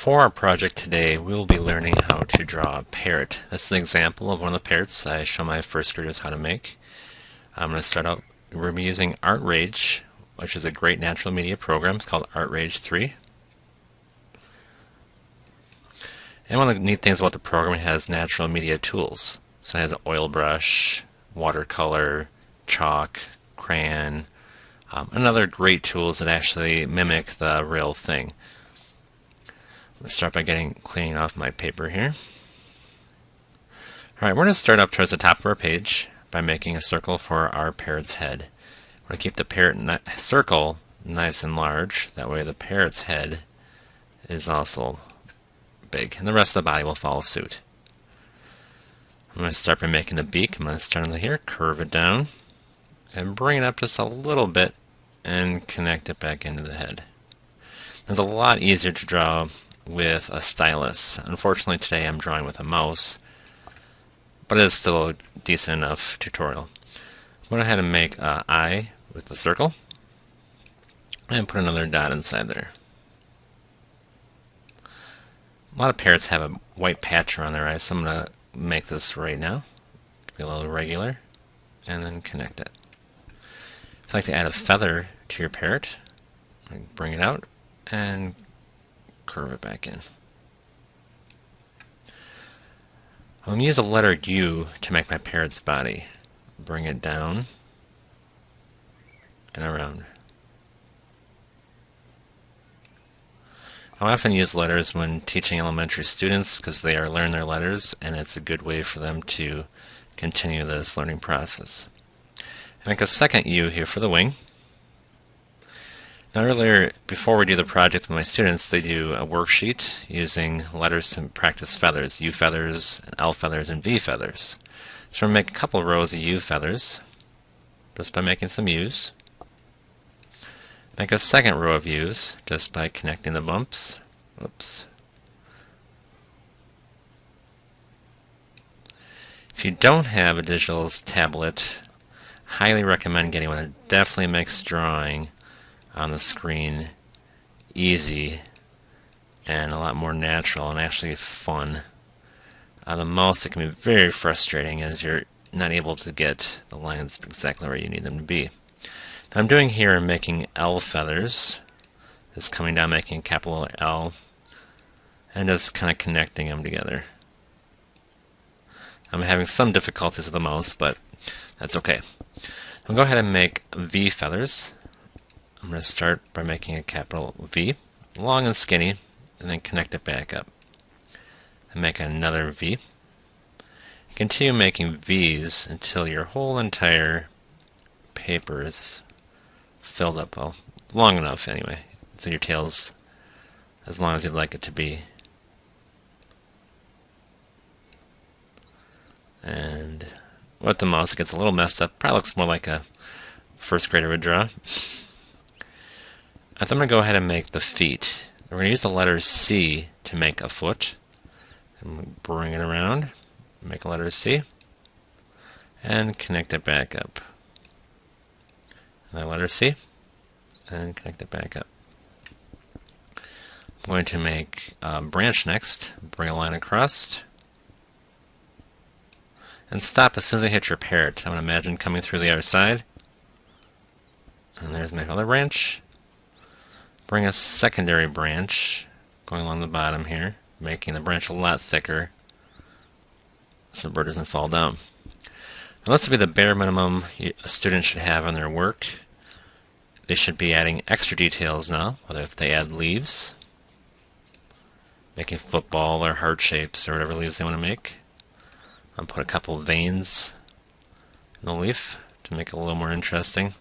For our project today, we will be learning how to draw a parrot. This is an example of one of the parrots I show my first graders how to make. I'm going to start out, we're going to be using ArtRage, which is a great natural media program. It's called ArtRage 3. And one of the neat things about the program, it has natural media tools. So it has an oil brush, watercolor, chalk, crayon, and other great tools that actually mimic the real thing. Let's start by cleaning off my paper here. Alright, we're going to start up towards the top of our page by making a circle for our parrot's head. We're going to keep the parrot circle nice and large. That way the parrot's head is also big, and the rest of the body will follow suit. I'm going to start by making the beak. I'm going to start on here, curve it down, and bring it up just a little bit and connect it back into the head. It's a lot easier to draw with a stylus. Unfortunately today I'm drawing with a mouse, but it is still a decent enough tutorial. I'm going to go ahead and make an eye with the circle and put another dot inside there. A lot of parrots have a white patch around their eyes, so I'm going to make this right now. Be a little regular, and then connect it. If you'd like to add a feather to your parrot, bring it out and curve it back in. I'm going to use the letter U to make my parrot's body. Bring it down and around. I often use letters when teaching elementary students because they are learning their letters, and it's a good way for them to continue this learning process. I make a second U here for the wing. Now earlier, before we do the project with my students, they do a worksheet using letters to practice feathers, U feathers, L feathers, and V feathers. So we're going to make a couple rows of U feathers just by making some U's. Make a second row of U's just by connecting the bumps. Oops. If you don't have a digital tablet, highly recommend getting one. It definitely makes drawing on the screen easy and a lot more natural and actually fun. On the mouse, it can be very frustrating as you're not able to get the lines exactly where you need them to be. Now I'm doing here, I'm making L feathers, just coming down, making a capital L, and just kind of connecting them together. I'm having some difficulties with the mouse, but that's okay. I'll go ahead and make V feathers. I'm going to start by making a capital V, long and skinny, and then connect it back up. And make another V. Continue making V's until your whole entire paper is filled up, well, long enough anyway. So your tail's as long as you'd like it to be. And with the mouse it gets a little messed up. Probably looks more like a first grader would draw. I'm going to go ahead and make the feet. We're going to use the letter C to make a foot. And bring it around, make a letter C, and connect it back up. Another letter C, and connect it back up. I'm going to make a branch next. Bring a line across, and stop as soon as I hit your parrot. I'm going to imagine coming through the other side. And there's my other branch. Bring a secondary branch going along the bottom here, making the branch a lot thicker so the bird doesn't fall down. Now this will be the bare minimum a student should have on their work. They should be adding extra details now, whether if they add leaves, making football or heart shapes or whatever leaves they want to make. I'll put a couple of veins in the leaf to make it a little more interesting.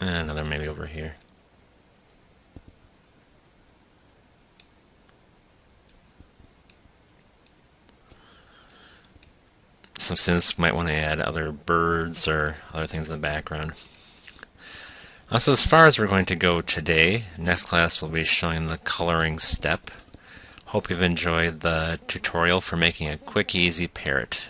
And another maybe over here. Some students might want to add other birds or other things in the background. So as far as we're going to go today, next class we'll be showing the coloring step. Hope you've enjoyed the tutorial for making a quick, easy parrot.